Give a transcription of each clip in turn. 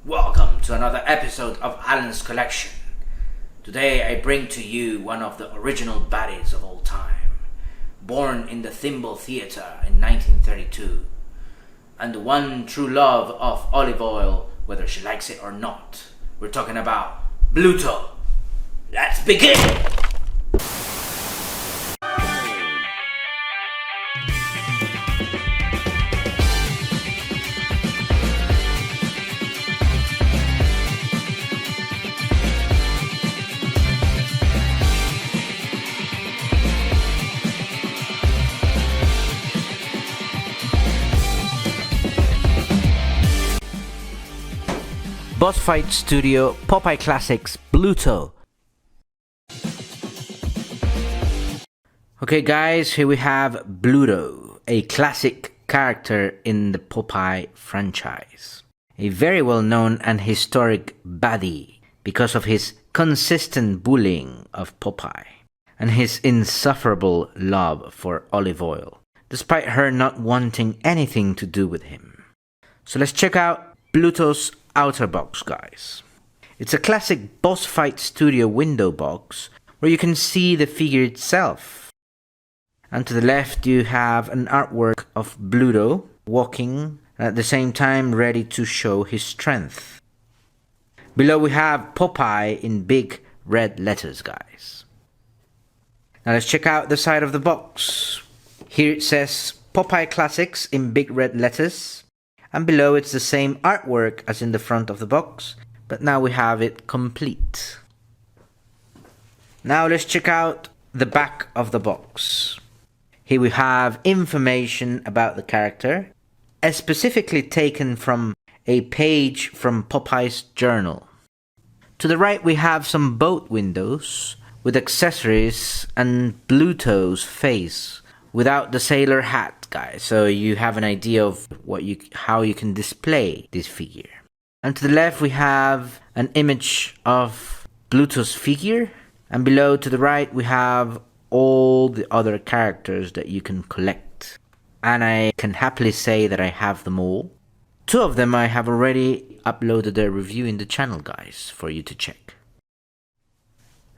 Welcome to another episode of Alan's Collection. Today I bring to you one of the original baddies of all time, born in the Thimble Theatre in 1932, and the one true love of Olive Oyl, whether she likes it or not. We're talking about Bluto. Let's begin! Boss Fight Studio Popeye Classics Bluto. Okay guys, here we have Bluto, a classic character in the Popeye franchise. A very well known and historic baddie because of his consistent bullying of Popeye and his insufferable love for Olive Oyl, despite her not wanting anything to do with him. So let's check out Bluto's outer box, guys. It's a classic Boss Fight Studio window box where you can see the figure itself. And to the left you have an artwork of Bluto walking and at the same time ready to show his strength. Below we have Popeye in big red letters, guys. Now let's check out the side of the box. Here it says Popeye Classics in big red letters. And below it's the same artwork as in the front of the box, but now we have it complete. Now let's check out the back of the box. Here we have information about the character, specifically taken from a page from Popeye's journal. To the right we have some boat windows with accessories and Bluto's face without the sailor hat, guys, so you have an idea of how you can display this figure. And to the left we have an image of Bluto's figure, and below to the right we have all the other characters that you can collect. And I can happily say that I have them all. Two of them I have already uploaded their review in the channel, guys, for you to check.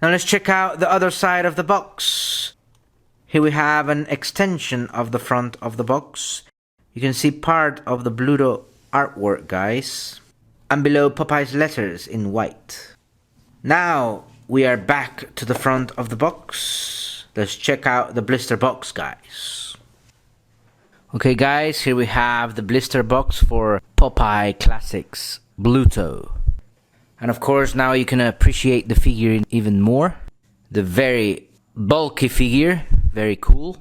Now let's check out the other side of the box. Here we have an extension of the front of the box. You can see part of the Bluto artwork, guys. And below Popeye's letters in white. Now we are back to the front of the box. Let's check out the blister box, guys. Okay guys, here we have the blister box for Popeye Classics Bluto. And of course now you can appreciate the figure even more. The very bulky figure. Very cool.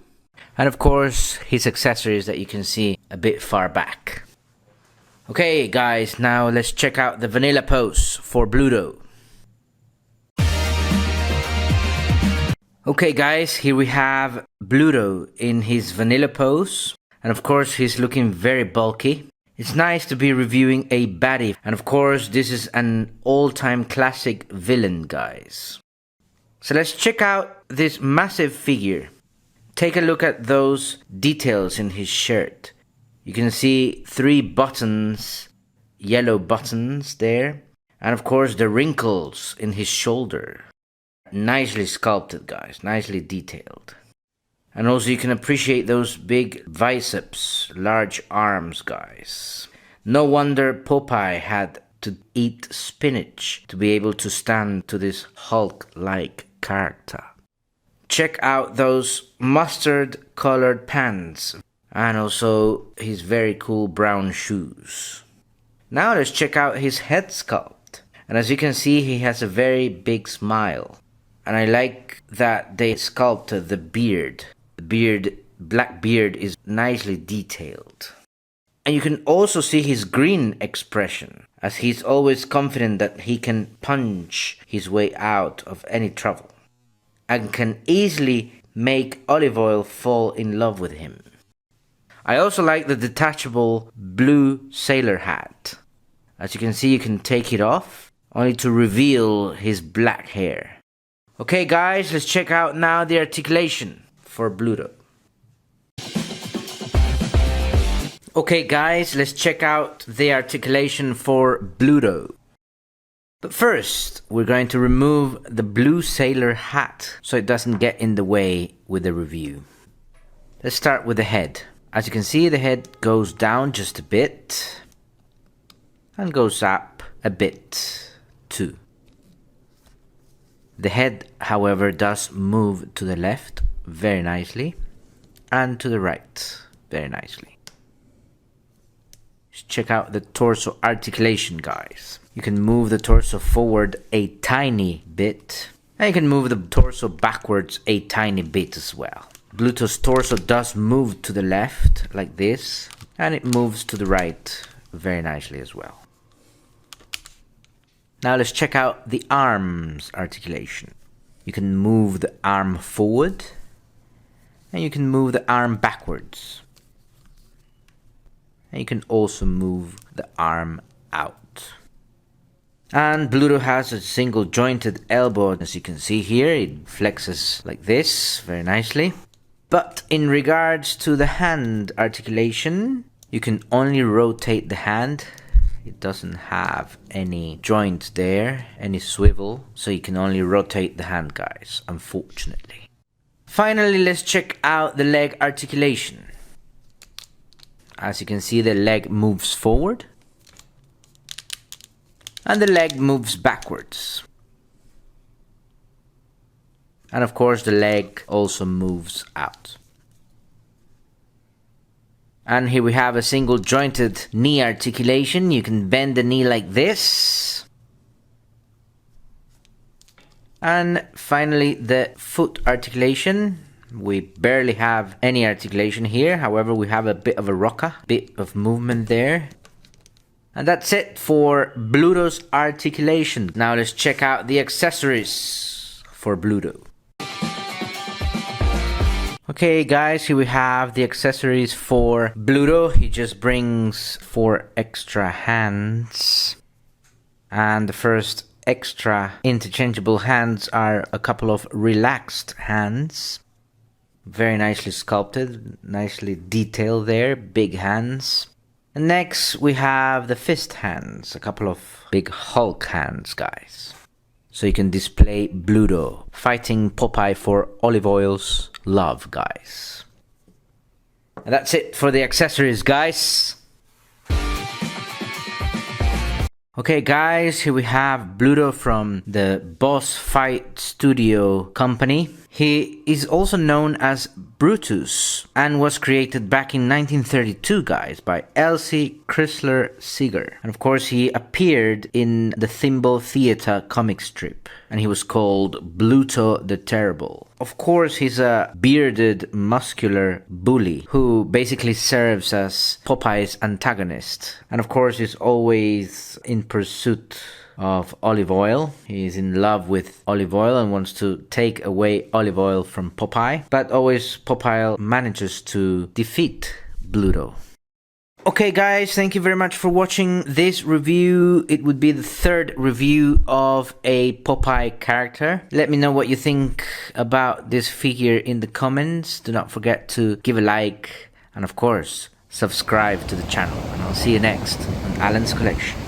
And of course his accessories that you can see a bit far back. Okay guys, now let's check out the vanilla pose for Bluto. Okay guys, here we have Bluto in his vanilla pose. And of course he's looking very bulky. It's nice to be reviewing a baddie. And of course this is an all-time classic villain, guys. So let's check out this massive figure. Take a look at those details in his shirt. You can see 3 buttons, yellow buttons there. And of course the wrinkles in his shoulder. Nicely sculpted, guys, nicely detailed. And also you can appreciate those big biceps, large arms, guys. No wonder Popeye had to eat spinach to be able to stand to this Hulk-like character. Check out those mustard colored pants and also his very cool brown shoes. Now let's check out his head sculpt. And as you can see, he has a very big smile. And I like that they sculpted the beard. The black beard is nicely detailed. And you can also see his grin expression, as he's always confident that he can punch his way out of any trouble. And can easily make Olive Oyl fall in love with him. I also like the detachable blue sailor hat. As you can see, you can take it off, only to reveal his black hair. Okay guys, let's check out now the articulation for Bluto. Okay guys, let's check out the articulation for Bluto. But first, we're going to remove the blue sailor hat so it doesn't get in the way with the review. Let's start with the head. As you can see, the head goes down just a bit and goes up a bit too. The head, however, does move to the left very nicely and to the right very nicely. Check out the torso articulation, guys. You can move the torso forward a tiny bit, and you can move the torso backwards a tiny bit as well. Bluto's torso does move to the left like this, and it moves to the right very nicely as well. Now let's check out the arms articulation. You can move the arm forward, and you can move the arm backwards. And you can also move the arm out. And Bluto has a single jointed elbow, as you can see here. It flexes like this, very nicely. But in regards to the hand articulation, you can only rotate the hand. It doesn't have any joint there, any swivel, so you can only rotate the hand, guys, unfortunately. Finally, let's check out the leg articulation. As you can see, the leg moves forward and the leg moves backwards. And of course, the leg also moves out. And here we have a single jointed knee articulation. You can bend the knee like this. And finally, the foot articulation. We barely have any articulation here. However, we have a bit of a rocker, bit of movement there. And that's it for Bluto's articulation. Now let's check out the accessories for Bluto. Okay guys, here we have the accessories for Bluto. He just brings 4 extra hands. And the first extra interchangeable hands are a couple of relaxed hands. Very nicely sculpted, nicely detailed there, big hands. And next we have the fist hands, a couple of big Hulk hands, guys. So you can display Bluto fighting Popeye for Olive Oyl's love, guys. And that's it for the accessories, guys. Okay guys, here we have Bluto from the Boss Fight Studio company. He is also known as Brutus and was created back in 1932, guys, by Elsie Chrysler Seeger. And of course, he appeared in the Thimble Theater comic strip, and he was called Bluto the Terrible. Of course, he's a bearded, muscular bully who basically serves as Popeye's antagonist. And of course, he's always in pursuit of Olive Oyl. He's in love with Olive Oyl and wants to take away Olive Oyl from Popeye, but always Popeye manages to defeat Bluto. Okay guys, thank you very much for watching this review. It would be the 3rd review of a Popeye character. Let me know what you think about this figure in the comments. Do not forget to give a like and of course subscribe to the channel, and I'll see you next on Alan's Collection.